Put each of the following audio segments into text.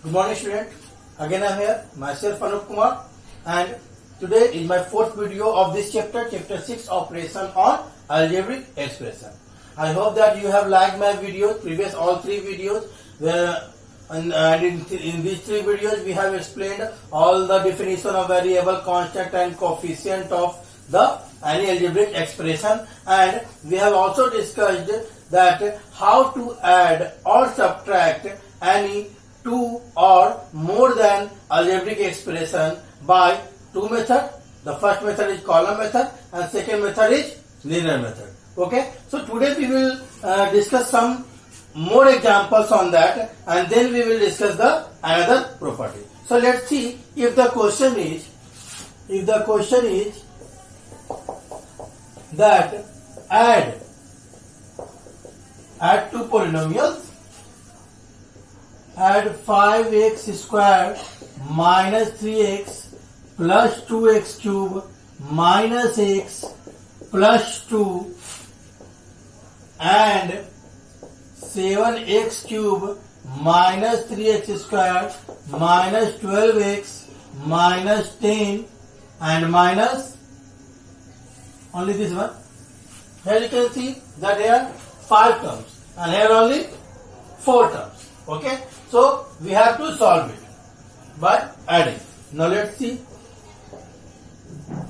Good morning, student. Again, I am here, myself Anup Kumar, and today is my fourth video of this chapter, chapter 6, operation on algebraic expression. I hope that you have liked my videos, previous all three videos, and in these three videos we have explained all the definition of variable, constant, and coefficient of the any algebraic expression, and we have also discussed that how to add or subtract any two or more than algebraic expression by two methods. The first method is column method and second method is linear method. Okay, so today we will discuss some more examples on that, and then we will discuss the another property. So let's see if the question is that add two polynomials, add 5x square minus 3x plus 2x cube minus x plus 2 and 7x cube minus 3x square minus 12x minus 10 and minus only this one. Here you can see that here 5 terms and here only 4 terms. Okay, so we have to solve it by adding. Now let's see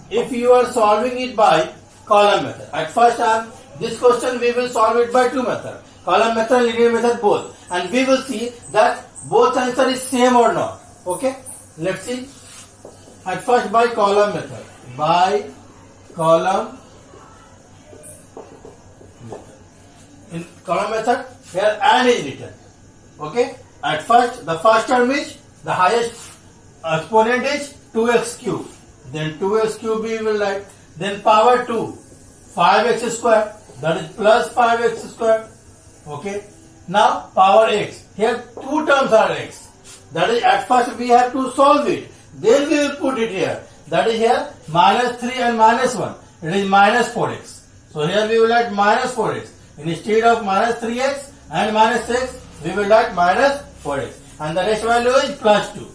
if you are solving it by column method. At first this question we will solve it by two methods, column method and linear method both, and we will see that both answer is same or not. Okay, let's see. At first by column method, in column method here and is written. Okay, at first the first term is the highest exponent is 2x cube, then 2x cube we will write, then power 2 5x square, that is plus 5x square. Okay, now power x, here two terms are x, that is at first we have to solve it, then we will put it here, that is here minus 3 and minus 1, it is minus 4x. So here we will write minus 4x instead of minus 3x and minus x, we will write minus 4x, and the rest value is plus 2.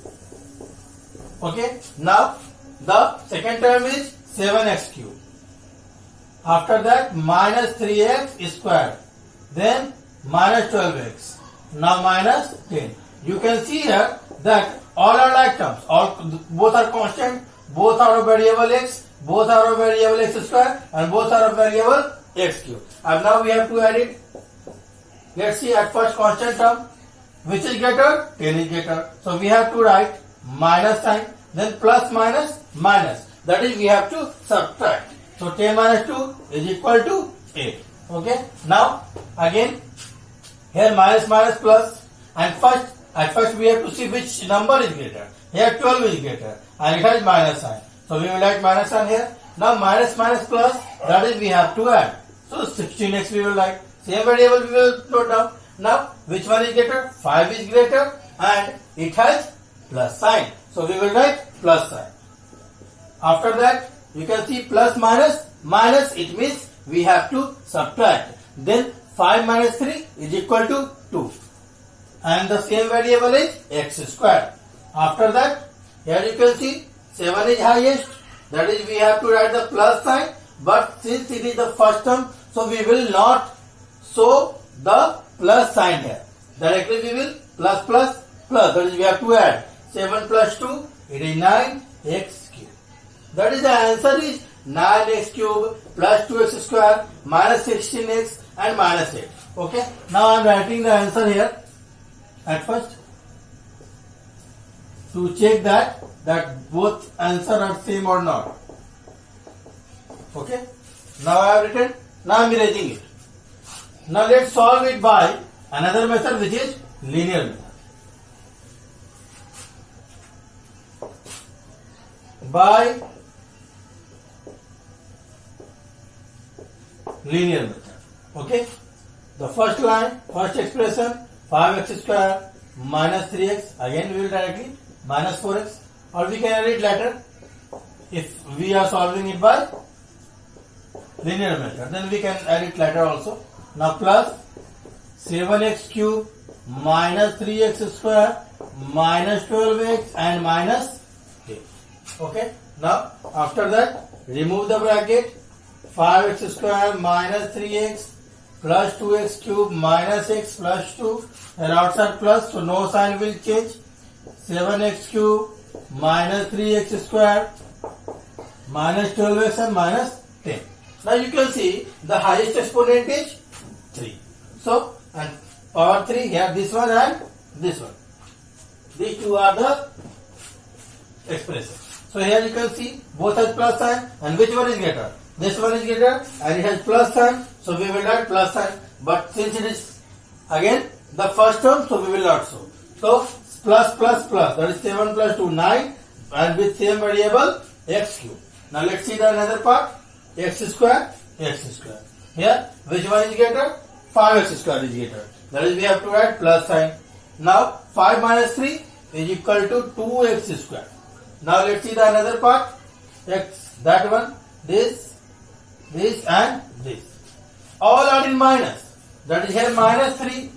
Okay, now the second term is 7x cube. After that minus 3x square, then minus 12x, now minus 10. You can see here that all are like terms, both are constant, both are of variable x, both are of variable x square, and both are of variable x cube. And now we have to add it. Let's see at first constant term, which is greater? 10 is greater. So we have to write minus sign, then plus minus minus. That is we have to subtract. So 10 minus 2 is equal to 8. Okay. Now again here minus minus plus, and at first we have to see which number is greater. Here 12 is greater and it has minus sign. So we will write minus sign here. Now minus minus plus, that is we have to add. So 16x we will write. Same variable we will note down. Now which one is greater? 5 is greater and it has plus sign. So we will write plus sign. After that you can see plus minus minus, it means we have to subtract. Then 5 minus 3 is equal to 2. And the same variable is x square. After that here you can see 7 is highest, that is we have to write the plus sign, but since it is the first term, so we will not show the plus sign here. Directly we will plus plus plus, that is we have to add 7 plus 2, it is 9x cube. That is the answer is 9x cube plus 2x square minus 16x and minus 8. Okay, now I am writing the answer here at first to check that both answer are same or not. Okay, now I have written, now I am erasing it. Now let's solve it by another method, which is linear method. By linear method. Okay, the first line, first expression 5x square minus 3x, again we will directly minus 4x, or we can add it later if we are solving it by linear method, then we can add it later also. Now plus 7x cube minus 3x square minus 12x and minus 10. Okay. Now after that, remove the bracket. 5x square minus 3x plus 2x cube minus x plus 2, and outside plus, so no sign will change. 7x cube minus 3x square minus 12x and minus 10. Now you can see the highest exponent is 3. So, and power 3 here, this one and this one. These two are the expressions. So here you can see both has plus sign, and which one is greater? This one is greater and it has plus sign, so we will add plus sign. But since it is again the first term, so we will not show. So plus plus plus, that is 7 plus 2, 9, and with same variable x cube. Now let's see the another part. X square, x square. Here, which one is greater? 5x square is greater. That is, we have to add plus sign. Now 5 minus 3 is equal to 2x square. Now let's see the another part. X, that one, this and this. All are in minus. That is, here minus 3,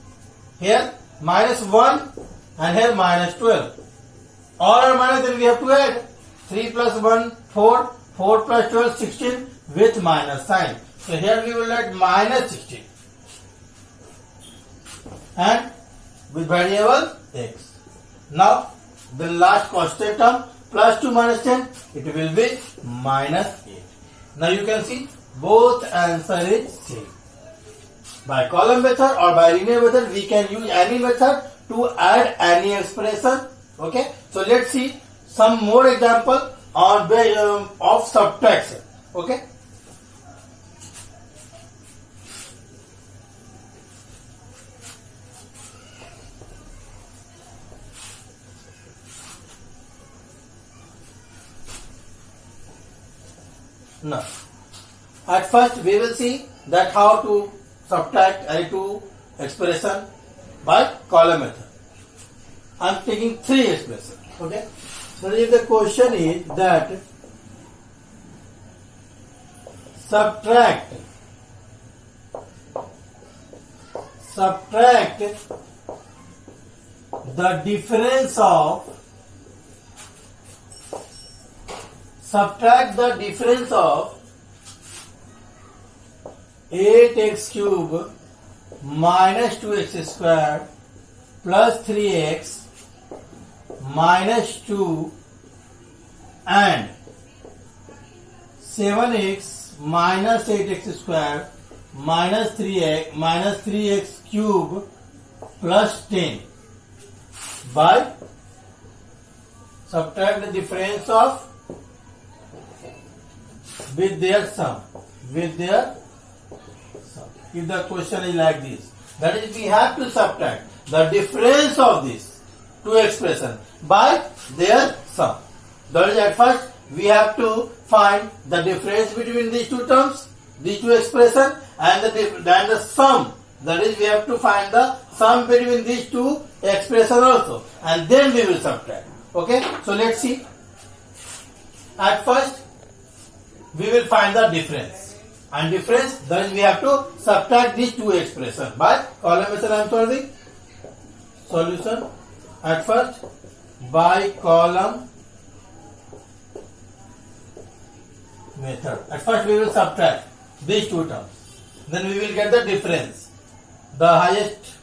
here minus 1, and here minus 12. All are minus, then we have to add 3 plus 1, 4, 4 plus 12, 16 with minus sign. So here we will add minus 16 and with variable x. Now the last constant term, plus 2 minus 10, it will be minus 8. Now you can see both answer is same. By column method or by linear method, we can use any method to add any expression. Okay, so let's see some more example on of subtraction. Okay. Now, at first we will see that how to subtract any two expression by column method. I am taking 3 expressions. Okay. So if the question is that subtract the difference of 8x cube minus 2x square plus 3x minus 2 and 7x minus 8x square minus 3x cube plus 10 by subtract the difference of with their sum. If the question is like this, that is, we have to subtract the difference of these two expressions by their sum. That is, at first we have to find the difference between these two terms, these two expressions, and the sum. That is, we have to find the sum between these two expressions also, and then we will subtract. Okay, so let's see. At first we will find the difference. And difference, that is, we have to subtract these two expressions by column method. I am solving. Solution. At first, by column method. At first, we will subtract these two terms. Then we will get the difference. The highest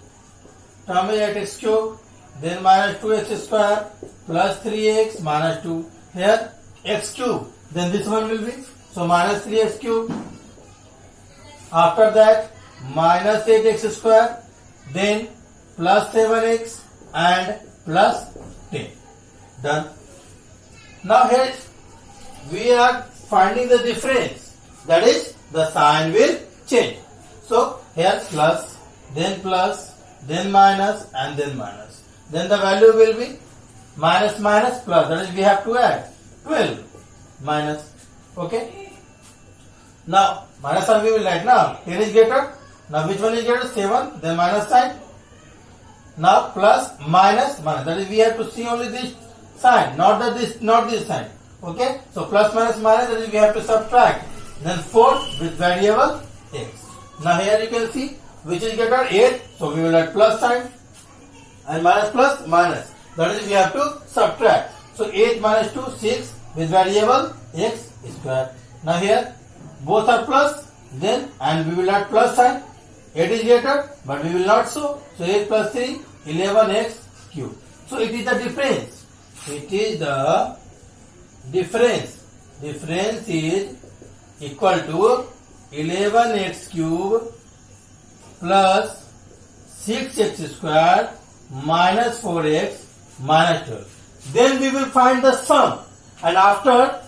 term is 8x cube, then minus 2x square plus 3x minus 2. Here, x cube. Then this one will be, so minus 3x cube. After that, minus 8x square, then plus 7x and plus 10. Done. Now here we are finding the difference. That is, the sign will change. So here plus, then minus, and then minus. Then the value will be minus minus plus. That is, we have to add 12 minus. Okay. Now minus sign we will write now. 10 is greater. Now which one is greater? 7. Then minus sign. Now plus minus minus. That is, we have to see only this sign, not this sign. Okay. So plus minus minus. That is, we have to subtract. Then 4 with variable x. Now here you can see which is greater, 8. So we will add plus sign, and minus plus minus. That is, we have to subtract. So 8 minus 2, 6 with variable x square. Now here both are plus, then and we will add plus sign. 8 is greater, but we will not show. So 8 plus 3, 11x cube. So it is the difference. It is the difference. Difference is equal to 11x cube plus 6x square minus 4x minus 12. Then we will find the sum, and after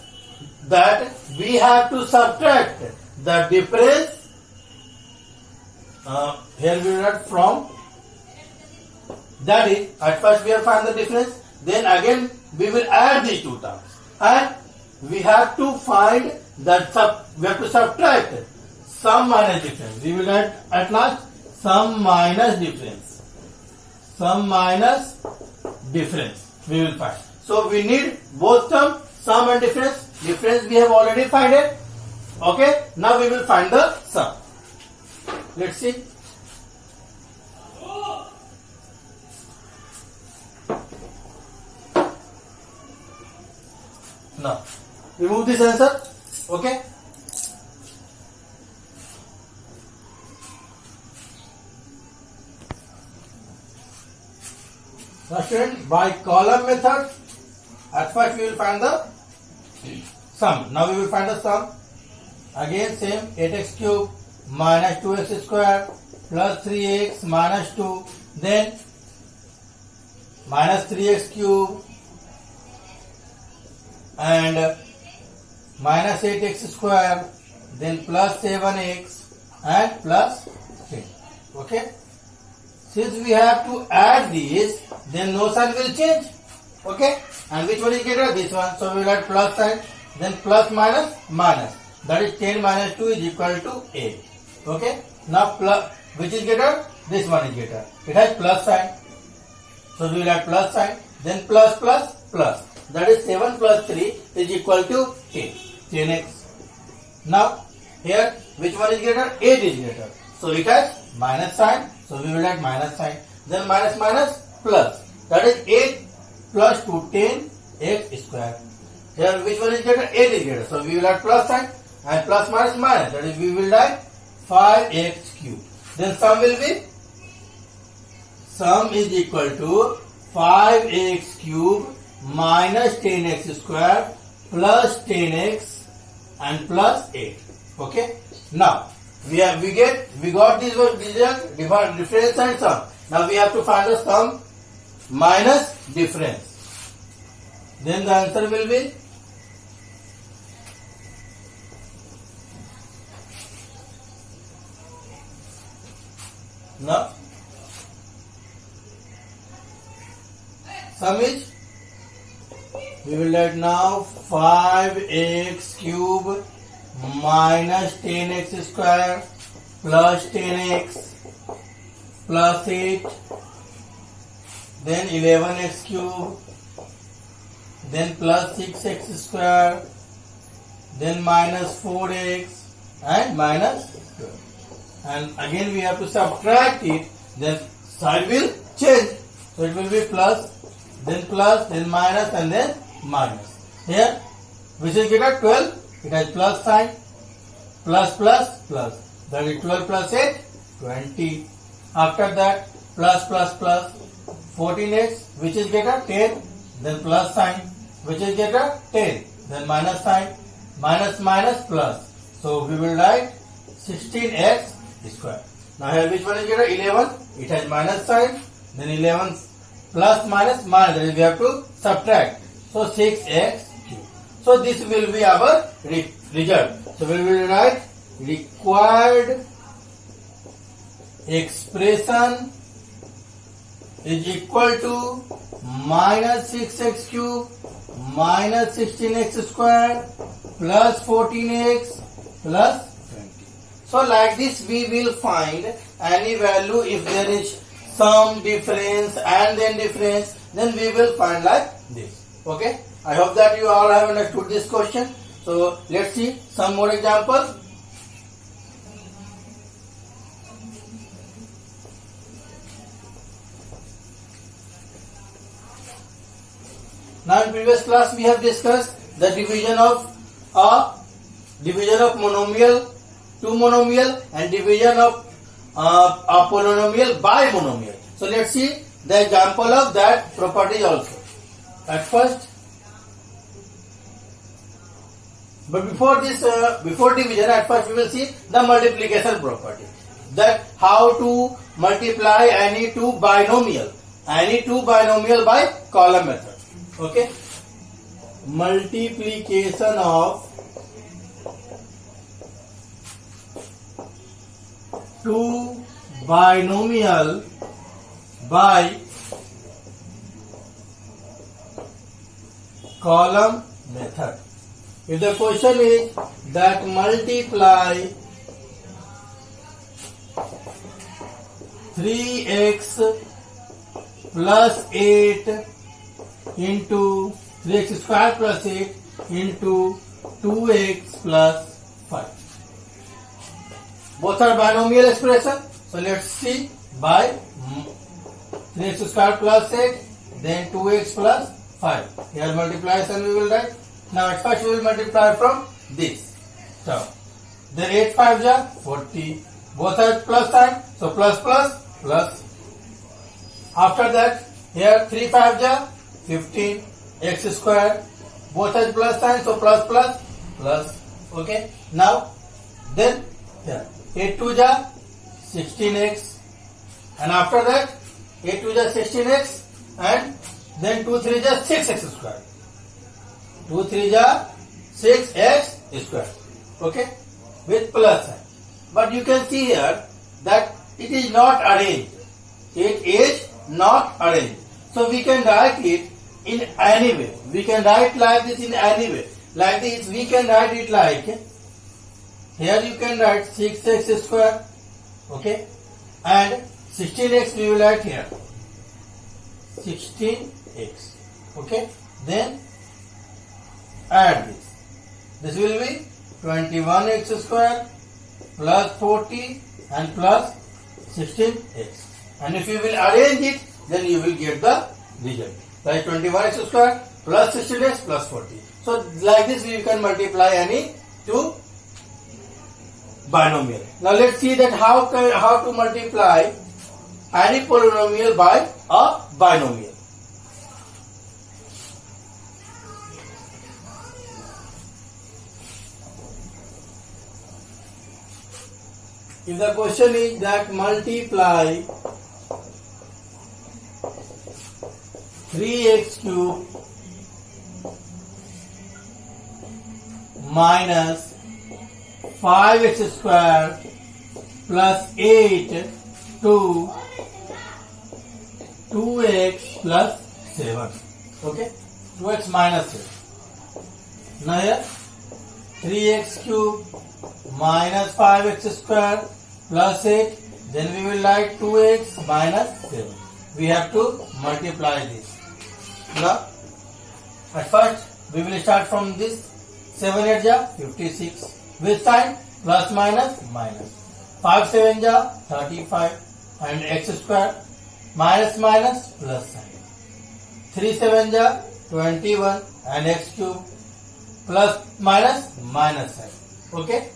that we have to subtract the difference. Here we will add from. That is, at first we have found the difference, then again we will add these two terms, and we have to find that we have to subtract sum minus difference. We will add at last sum minus difference. Sum minus difference we will find. So we need both terms, sum and difference. Difference we have already find it. Okay. Now we will find the sum. Let's see. Now remove this answer. Okay. Now student, by column method, at first we will find the sum. Now we will find the sum. Again same, 8x cube minus 2x square plus 3x minus 2, then minus 3x cube and minus 8x square, then plus 7x and plus 10. Okay. Since we have to add these, then no sign will change. Okay. And which one is greater? This one. So we will add plus sign, then plus minus minus. That is 10 minus 2 is equal to 8. Okay. Now plus, which is greater? This one is greater. It has plus sign. So we will add plus sign, then plus plus plus. That is 7 plus 3 is equal to 10. 10x. Now here which one is greater? 8 is greater. So it has minus sign. So we will add minus sign. Then minus minus plus. That is 8 plus 2, 10 x square. Here which one is greater? 8 is greater. So we will add plus sign and plus minus minus. That is we will add 5x cube. Then sum will be, sum is equal to 5x cube minus 10x square plus 10x and plus 8. Okay. Now we got this result, difference and sum. Now we have to find the sum minus difference. Then the answer will be now sum is, we will add now 5x cube minus 10x square plus 10x plus 8, then 11x cube, then plus 6x square, then minus 4x and minus 12. And again we have to subtract it, then sign will change. So it will be plus, then minus and then minus. Here which is greater? 12. It has plus sign, plus plus plus. That is 12 plus 8, 20. After that plus plus plus, 14x which is greater? 10. Then plus sign, which is greater? 10. Then minus sign, minus minus plus. So we will write 16x square. Now here which one is greater? 11. It has minus sign. Then 11 plus minus minus. That is we have to subtract. So 6x cube. So this will be our result. So we will write required expression is equal to minus 6x cube minus 16x square plus 14x plus 20. So like this we will find any value. If there is some difference and then difference, then we will find like this. Okay. I hope that you all have understood this question. So let's see some more examples. Now in previous class we have discussed the division of monomial to monomial and division of a polynomial by monomial. So let's see the example of that property also. At first, but before division, at first we will see the multiplication property. That how to multiply any two binomial by column method. Okay, multiplication of two binomial by column method. If the question is that multiply 3x plus 8 into 3x square plus 8 into 2x plus 5. Both are binomial expression. So let's see by 3x square plus 8 then 2x plus 5. Here multiplication we will write. Now at first we will multiply from this term. Then 8 5 are 40. Both are plus sign. So plus plus plus. After that here 3 5 are 15 x square. Both are plus sign. So plus plus plus. Okay. Now then here 8 2 are 16x. And after that 8 2 are 16x and then 2 3 are 6x square. 2 3 are 6x square. Okay, with plus sign. But you can see here that it is not arranged. It is not arranged. So we can write it in any way. We can write like this in any way. Like this, we can write it like here you can write 6x square. Okay, and 16x we will write here 16x. Okay, then add this. This will be 21x square plus 40 and plus 16x. And if you will arrange it, then you will get the result. Like 21x square plus 16x plus 40. So like this you can multiply any two binomial. Now let's see that how to multiply any polynomial by a binomial. If the question is that multiply 3x cube minus 5x square plus 8 to 2x plus 7. Okay, 2x minus 7. Now here 3x cube minus 5x square plus 8, then we will write 2x minus 7. We have to multiply this. Now at first we will start from this 7 8 ja 56 with sign plus minus minus. 5 7 ja 35 and x square minus minus plus sign. 3 7 ja 21 and x cube plus minus minus sign. Okay.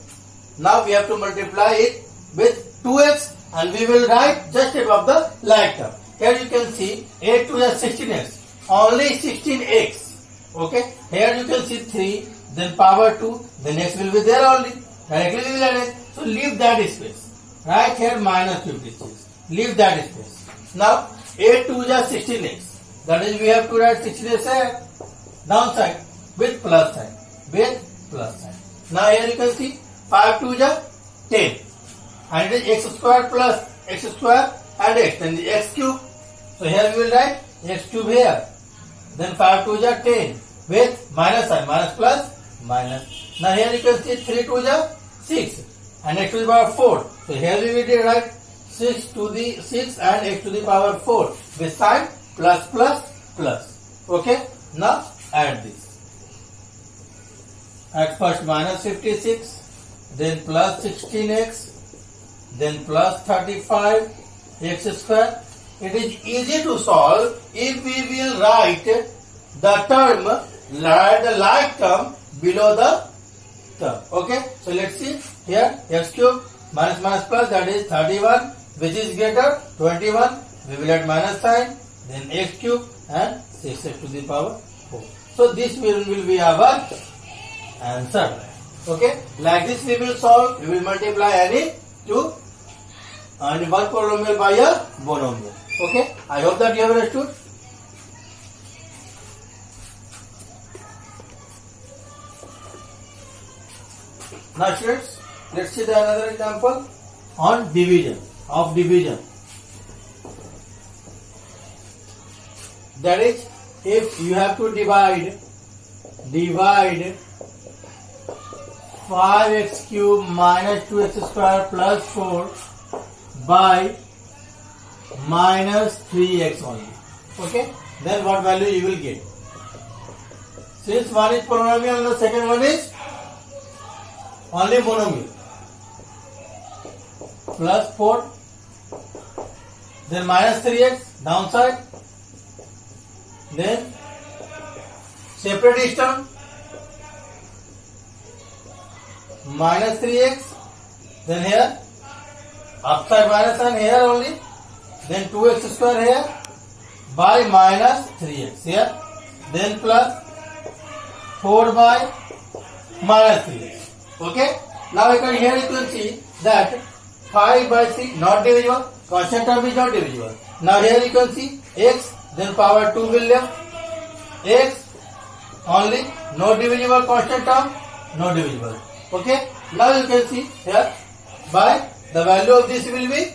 Now we have to multiply it with 2x and we will write just above the like term. Here you can see 8 to the 16x. Only 16x. Okay. Here you can see 3, then power 2, then x will be there only. Directly we will add it. So leave that space. Right here minus 56. Leave that space. Now 8 to the 16x. That is we have to write 16x here. Downside with plus sign. With plus sign. Now here you can see 5 to the 10. And it is x square plus x square and x. Then the x cube. So here we will write x cube here. Then 5 to the 10 with minus sign. Minus plus minus. Now here you can see 3 to the 6 and x to the power 4. So here we will write 6 to the 6 and x to the power 4 with sign plus plus plus. Okay. Now add this. At first minus 56, then plus 16x, then plus 35 x square. It is easy to solve if we will write the term, the like term below the term. Okay, so let's see here, x cube minus minus plus, that is 31, which is greater 21. We will add minus sign, then x cube and 6x to the power 4. So this will be our answer. Okay, like this we will solve. We will multiply any two and one polynomial by a monomial. Okay, I hope that you have understood. Now students, let's see the another example on division, of division. That is, if you have to divide 5x cube minus 2x square plus 4 by minus 3x only. Okay, then what value you will get? Since one is polynomial and the second one is only monomial. Plus 4, then minus 3x downside, then separate each term, minus 3x, then here upside minus and here only, then 2x square here by minus 3x here, then plus 4 by minus 3x. Okay, now here you can see that 5 by 6 not divisible, constant term is not divisible. Now here you can see x, then power 2 will left, x only, no divisible, constant term, no divisible. Okay, now you can see here by the value of this will be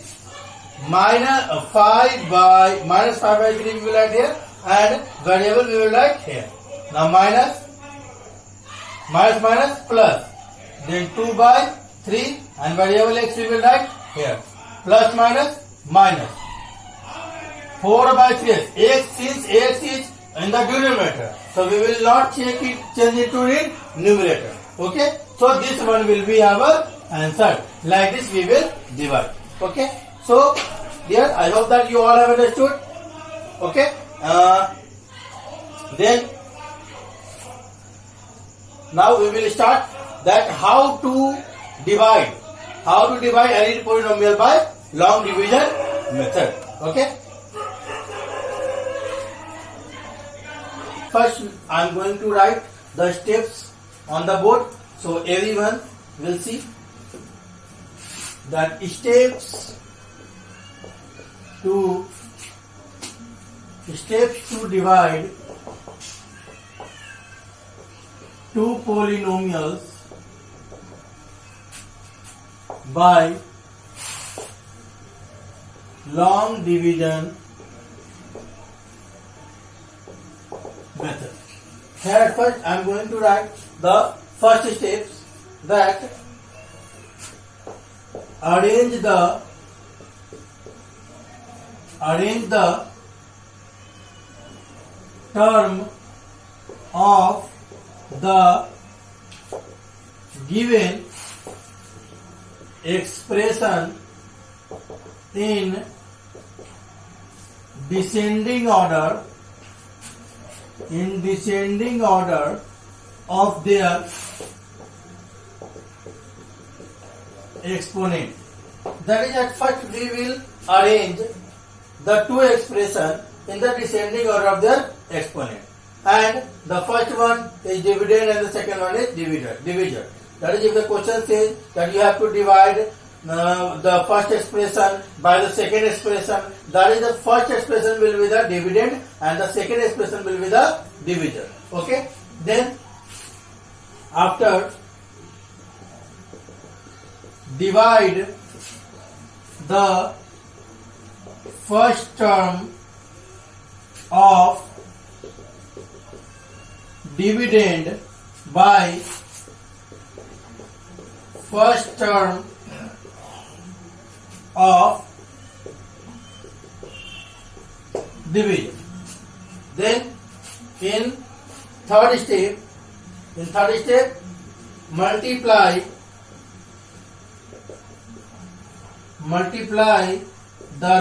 minus 5 by 3 we will add here, and variable we will write here. Now minus plus, then 2 by 3 and variable x we will write here, plus minus 4 by 3x. X, since x is in the denominator, so we will not change it to in numerator. Okay, so this one will be our answer. Like this we will divide. Okay, so dear, I hope that you all have understood. Okay, then now we will start that how to divide any polynomial by long division method. Okay, first I am going to write the steps on the board, so everyone will see that steps to divide two polynomials by long division method. Here first I am going to write the first steps, that arrange the term of the given expression in descending order of their exponent. That is, at first we will arrange the two expressions in the descending order of their exponent, and the first one is dividend and the second one is divisor. That is, if the question says that you have to divide the first expression by the second expression, that is, the first expression will be the dividend and the second expression will be the divisor. Okay, then after divide the first term of dividend by first term of division. Then in third step multiply the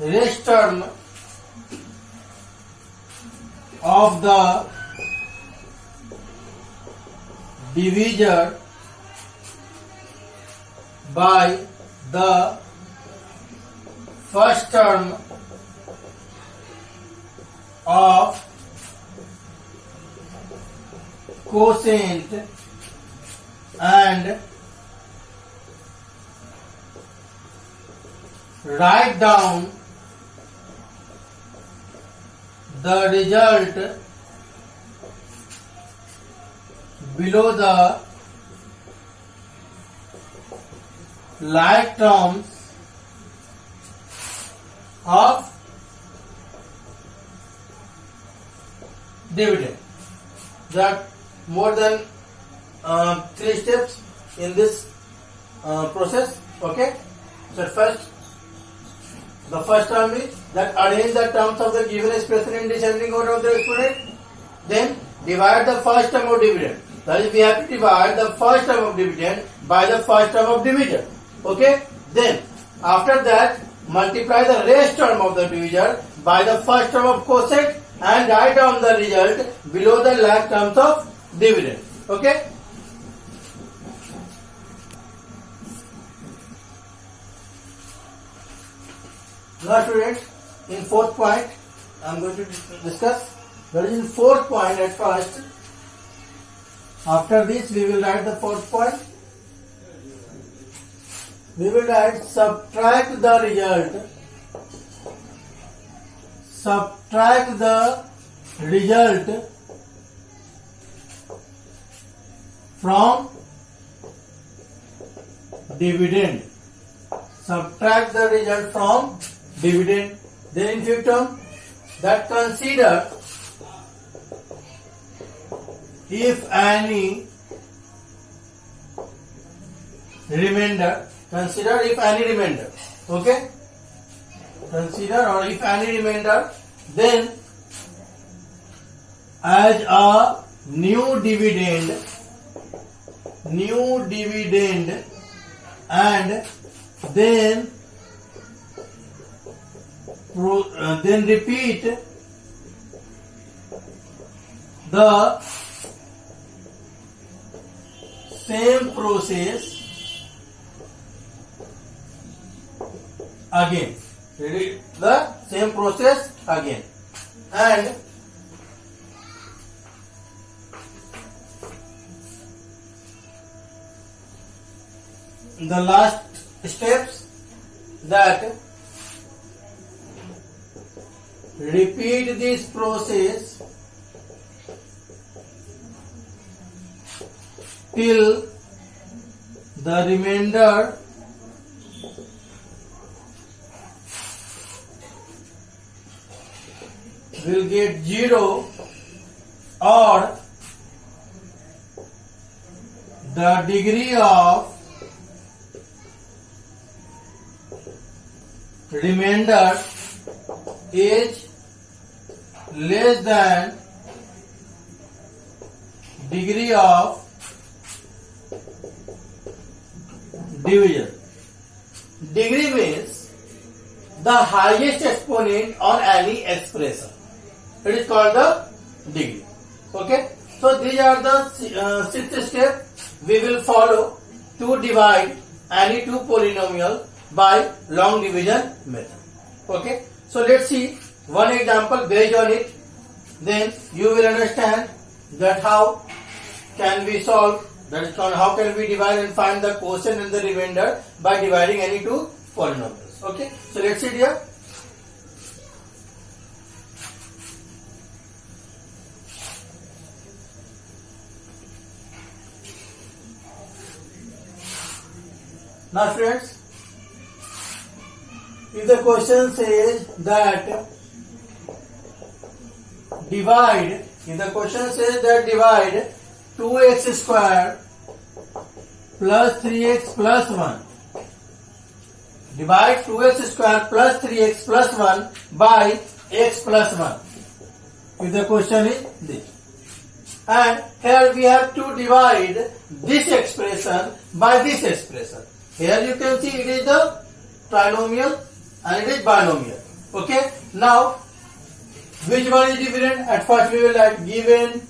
rest term of the divisor by the first term of quotient and write down the result below the like terms of dividend. There are more than 3 steps in this process. Okay. So first, the first term is that arrange the terms of the given expression in descending order of the exponent. Then divide the first term of dividend. That is, we have to divide the first term of dividend by the first term of divisor. Okay. Then after that, multiply the rest term of the divisor by the first term of quotient and write down the result below the like terms of dividend. Okay. Now students, in fourth point I am going to discuss. That is in fourth point at first. After this we will write the fourth point. We will write subtract the result. Subtract the result from dividend. Subtract the result from dividend. Then in fifth term, that consider if any remainder. Consider if any remainder. Okay. Consider or if any remainder, then as a new dividend and then repeat the same process again. Repeat the same process again. And the last steps, that repeat this process till the remainder will get 0 or the degree of remainder is less than degree of division. Degree means the highest exponent on any expression. It is called the degree. Okay. So these are the 6 steps we will follow to divide any two polynomial by long division method. Okay. So let's see one example based on it. Then you will understand that how can we solve, that is called how can we divide and find the quotient and the remainder by dividing any two polynomials. Okay. So let's see here. Now friends, if the question says that divide 2x square plus 3x plus 1. Divide 2x square plus 3x plus 1 by x plus 1. If the question is this. And here we have to divide this expression by this expression. Here you can see it is the trinomial and it is binomial. Okay. Now Which one is dividend? At first we will write given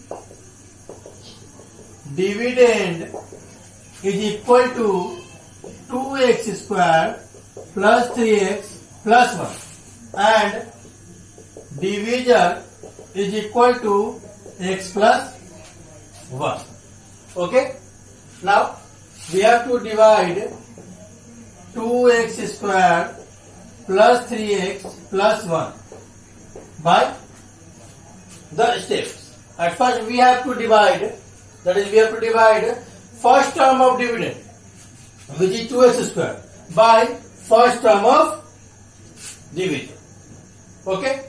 dividend is equal to 2x square plus 3x plus 1 and divisor is equal to x plus 1. Okay. Now we have to divide 2x square plus 3x plus 1 by the steps. At first we have to divide, that is we have to divide first term of dividend, which is 2x square, by first term of division. Okay.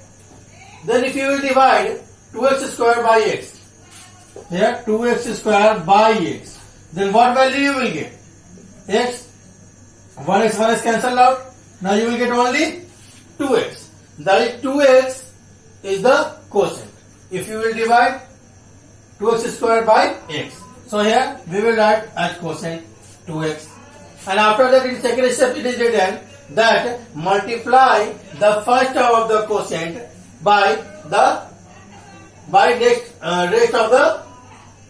Then if you will divide 2x square by x, here 2x square by x, then what value you will get? X, 1x cancelled out. Now you will get only 2x. That is 2x is the quotient. If you will divide 2x square by x, so here we will write as quotient 2x. And after that, in second step it is written that multiply the first term of the quotient by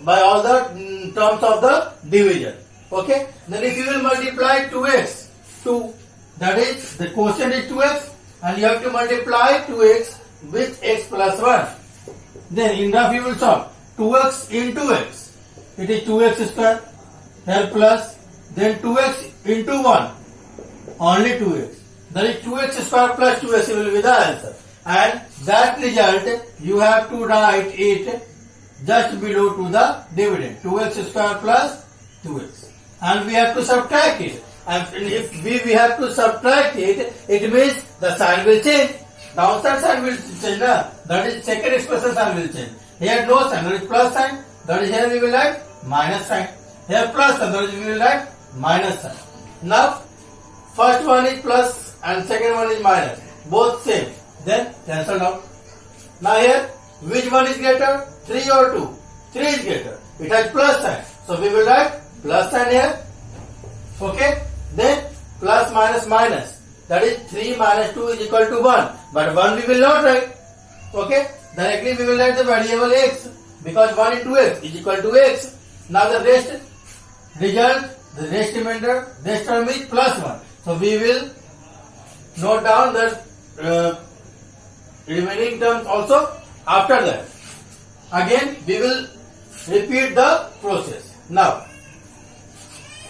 all the terms of the division. Okay. Then if you will multiply 2x, 2, that is the quotient is 2x, and you have to multiply 2x with x plus 1. Then in graph you will solve 2x into x. It is 2x square, here plus, then 2x into 1, only 2x. That is 2x square plus 2x will be the answer. And that result you have to write it just below to the dividend, 2x square plus 2x. And we have to subtract it. And if we have to subtract it, it means the sign will change. Downside sign will change. That is second expression sign will change. Here no sign, there is plus sign. That is here we will write minus sign. Here plus sign, that is we will write minus sign. Now first one is plus and second one is minus. Both same. Then cancel out. Now here which one is greater? 3 or 2? 3 is greater. It has plus sign. So we will write plus sign here. Okay. Then plus minus minus. That is 3 minus 2 is equal to 1. But 1 we will not write. Okay. Directly we will write the variable x. Because 1 into x is equal to x. Now the rest result, the rest remainder, rest term is plus 1. So we will note down the remaining terms also after that. Again we will repeat the process. Now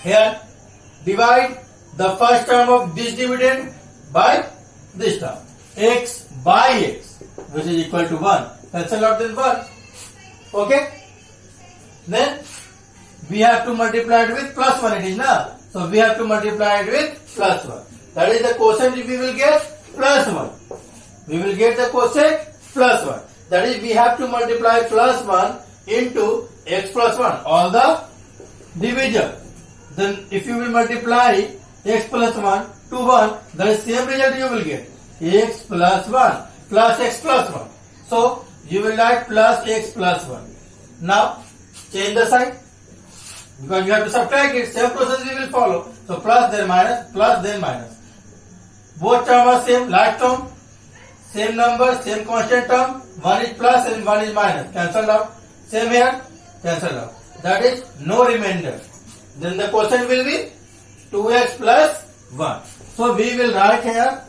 here divide the first term of this dividend by this term, x by x, which is equal to 1. Cancel out this 1. Okay. Then we have to multiply it with plus 1 it is now. So we have to multiply it with plus 1. That is the quotient we will get plus 1. We will get the quotient plus 1. That is we have to multiply plus 1 into x plus 1, all the divisor. Then if you will multiply x plus 1 to 1, the same result you will get. X plus 1 plus x plus 1. So you will write plus x plus 1. Now change the sign. Because you have to subtract it, same process we will follow. So plus then minus. Both terms are same, like term, same number, same constant term. One is plus and one is minus. Cancelled out. Same here, cancelled out. That is no remainder. Then the quotient will be 2x plus 1. So we will write here,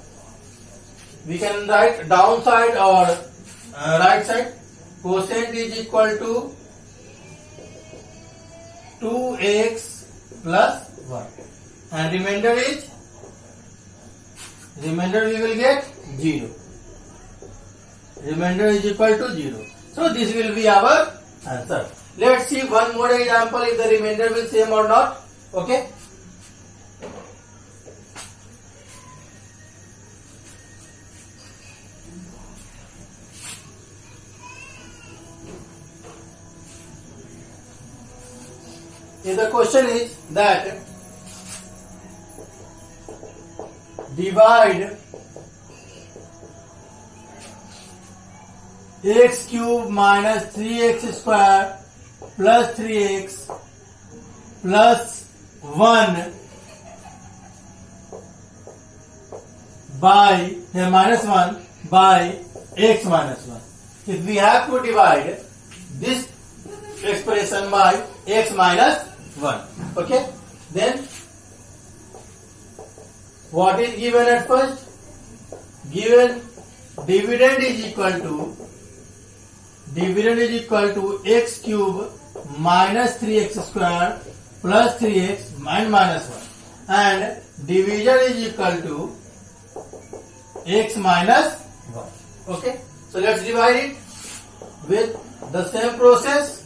we can write downside or right side. Quotient is equal to 2x plus 1. And remainder we will get 0. Remainder is equal to 0. So this will be our answer. Let's see one more example if the remainder will same or not. Okay. If the question is that divide x cube minus 3x square plus 3x plus 1 by here minus 1 by x minus 1. If we have to divide this expression by x minus 1, okay, then what is given at first? Given dividend is equal to x cube minus 3x square plus 3x and minus 1, and divisor is equal to x minus 1. Okay, so let's divide it with the same process.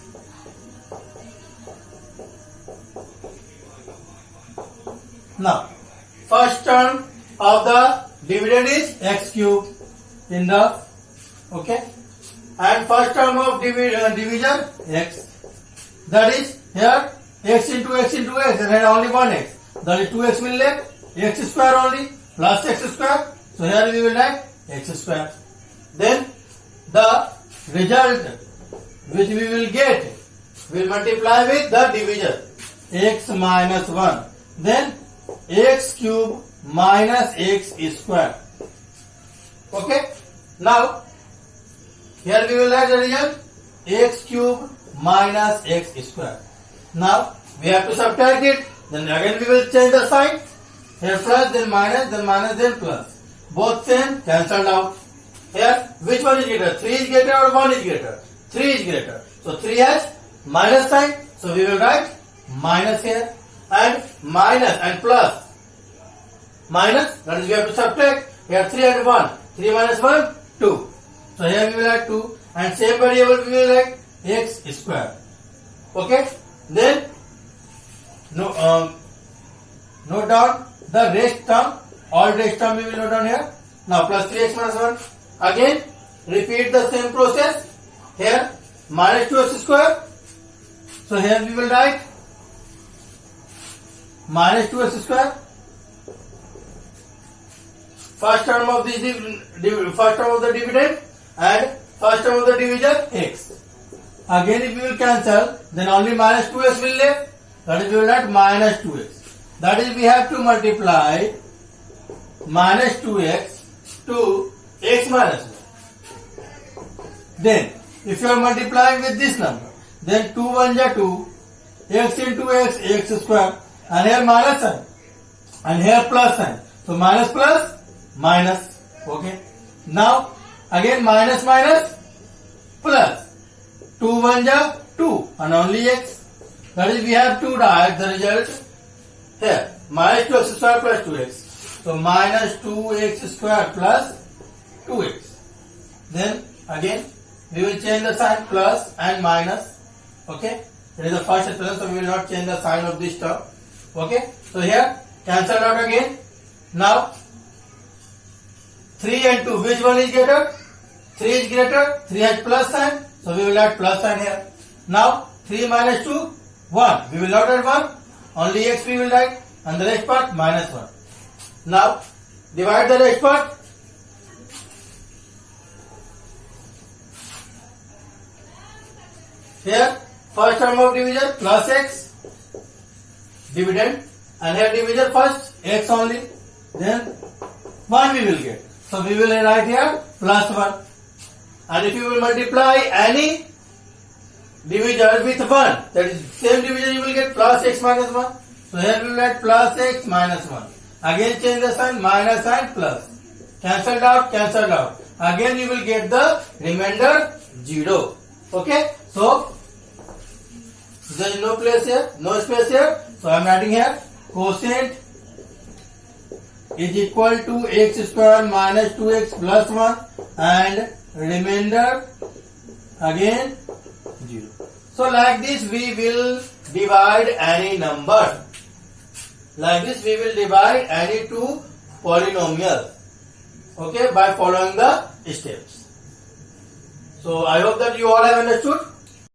Now, first term of the dividend is x cube in the, okay, and first term of division x, that is here x into x into x, and here only one x, that is 2x will left, x square only plus x square, so here we will write x square. Then the result which we will get will multiply with the divisor x minus 1, then x cube minus x square. Okay, now here we will write the result x cube minus x square. Now we have to subtract it, then again we will change the sign, here plus, then minus, then plus, both same, cancelled out. Here which one is greater, 3 is greater or 1 is greater? 3 is greater, so 3 has minus sign, so we will write minus here, and minus and plus. Minus, that is we have to subtract, here 3 and 1, 3 minus 1, 2. So here we will add 2, and same variable we will write x square. Okay, then note down the rest term, all rest term we will note down here. Now plus 3x minus 1, again repeat the same process, here minus 2x square, so here we will write minus 2x square. First term of this first term of the dividend and first term of the divisor x. Again if we will cancel, then only minus 2x will left, that is we will write minus 2x. That is we have to multiply minus 2x to x minus 1. Then if you are multiplying with this number, then 2 1 is 2, x into x, x square, and here minus sign, and here plus sign, so minus plus minus. Okay, now again minus minus plus, 2 1 is 2 and only x, that is we have to write the result here minus 2x square plus 2x, so minus 2x square plus 2x. Then again we will change the sign, plus and minus. Okay, it is the first expression, so we will not change the sign of this term. Okay, so here cancel out again. Now 3 and 2, which one is greater? 3 is greater, 3 has plus sign, so we will add plus sign here. Now 3 minus 2, 1, we will not add 1, only x we will write, and the rest part minus 1. Now divide the rest part. Here first term of division plus x dividend, and here divisor first x only, then 1 we will get, so we will write here plus 1, and if you will multiply any divisor with 1, that is same divisor you will get plus x minus 1, so here we will write plus x minus 1, again change the sign, minus and plus, cancelled out, again you will get the remainder 0. Okay, so there is no place here, no space here, so I am writing here quotient is equal to x square minus 2x plus 1 and remainder again 0. So like this we will divide any number. Like this we will divide any two polynomials. Okay, by following the steps. So I hope that you all have understood.